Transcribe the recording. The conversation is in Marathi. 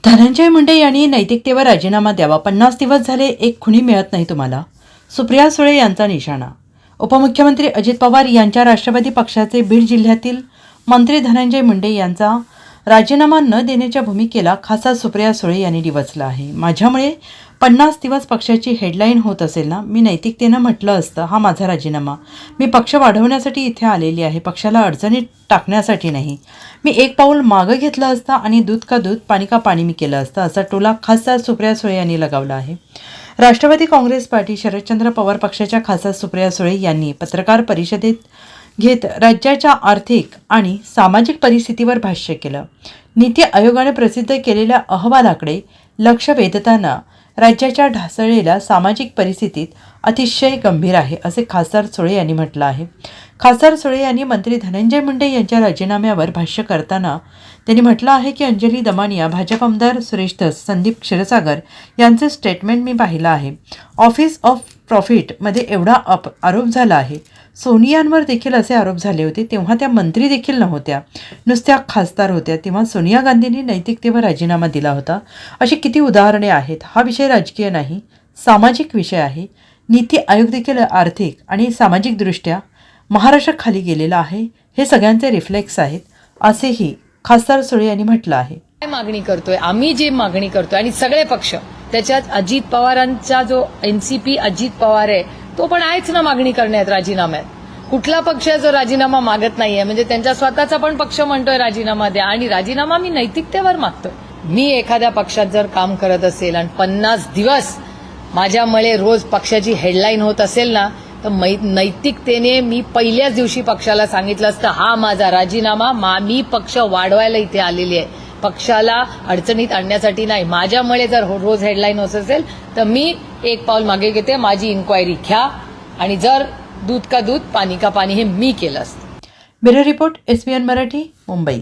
धनंजय मुंडे यांनी नैतिकतेवर राजीनामा द्यावा. 50 दिवस झाले एक खुणी मिळत नाही तुम्हाला. सुप्रिया सुळे यांचा निशाणा. उपमुख्यमंत्री अजित पवार यांच्या राष्ट्रवादी पक्षाचे बीड जिल्ह्यातील मंत्री धनंजय मुंडे यांचा राजीनामा न देण्याच्या भूमिकेला खासदार सुप्रिया सुळे यांनी डिवचलं आहे. माझ्यामुळे 50 दिवस पक्षाची हेडलाईन होत असेल ना, मी नैतिकतेनं म्हटलं असतं हा माझा राजीनामा. मी पक्ष वाढवण्यासाठी इथे आलेली आहे, पक्षाला अडचणीत टाकण्यासाठी नाही. मी एक पाऊल मागं घेतलं असतं आणि दूध का दूध पाणी का पाणी मी केलं असतं, असा टोला खासदार सुप्रिया सुळे यांनी लगावला आहे. राष्ट्रवादी काँग्रेस पार्टी शरदचंद्र पवार पक्षाच्या खासदार सुप्रिया सुळे यांनी पत्रकार परिषदेत घेत राज्याच्या आर्थिक आणि सामाजिक परिस्थितीवर भाष्य केलं. नीती आयोगाने प्रसिद्ध केलेल्या अहवालाकडे लक्ष वेधताना राज्याच्या ढासळलेल्या सामाजिक परिस्थितीत अतिशय गंभीर आहे, असे खासदार सुळे यांनी म्हटलं आहे. खासदार सुळे यांनी मंत्री धनंजय मुंडे यांच्या राजीनाम्यावर भाष्य करताना त्यांनी म्हटलं आहे की अंजली दमानिया, भाजप आमदार सुरेश धस, संदीप क्षीरसागर यांचे स्टेटमेंट मी पाहिलं आहे. ऑफिस ऑफ प्रॉफिटमध्ये एवढा आरोप झाला आहे. सोनियांवर देखील असे आरोप झाले होते, तेव्हा त्या मंत्री देखील नव्हत्या, नुसत्या खासदार होत्या. तेव्हा सोनिया गांधींनी नैतिकतेवर राजीनामा दिला होता. अशी किती उदाहरणे आहेत. हा विषय राजकीय नाही, सामाजिक विषय आहे. नीती आयोग देखील आर्थिक आणि सामाजिकदृष्ट्या महाराष्ट्राखाली गेलेला आहे. हे सगळ्यांचे रिफ्लेक्स आहेत, असेही खासदार सुळे यांनी म्हटलं आहे. काय मागणी करतोय आम्ही, जी मागणी करतोय आणि सगळे पक्ष, त्याच्यात अजित पवारांचा जो एनसीपी अजित पवार आहे तो पण आहेच ना मागणी करण्यात, राजीनाम्यात. कुठला पक्ष जो राजीनामा मागत नाहीये, म्हणजे त्यांचा स्वतःचा पण पक्ष म्हणतोय राजीनामा द्या, आणि राजीनामा मी नैतिकतेवर मागतोय. मी एखाद्या पक्षात जर काम करत असेल आणि 50 दिवस माझ्यामुळे रोज पक्षाची हेडलाईन होत असेल ना, तर नैतिकतेने मी पहिल्याच दिवशी पक्षाला सांगितलं असतं हा माझा राजीनामा, मी पक्ष वाढवायला इथे आलेली आहे, पक्षाला अडचणीत आणण्यासाठी नाही. माझ्यामुळे जर रोज हेडलाईन होत असेल तर मी एक पाऊल मागे घेते, माझी इन्क्वायरी घ्या, आणि जर दूध का दूध पाणी का पाणी हे मी केलं असतं. Bureau report, SBN Marathi, Mumbai.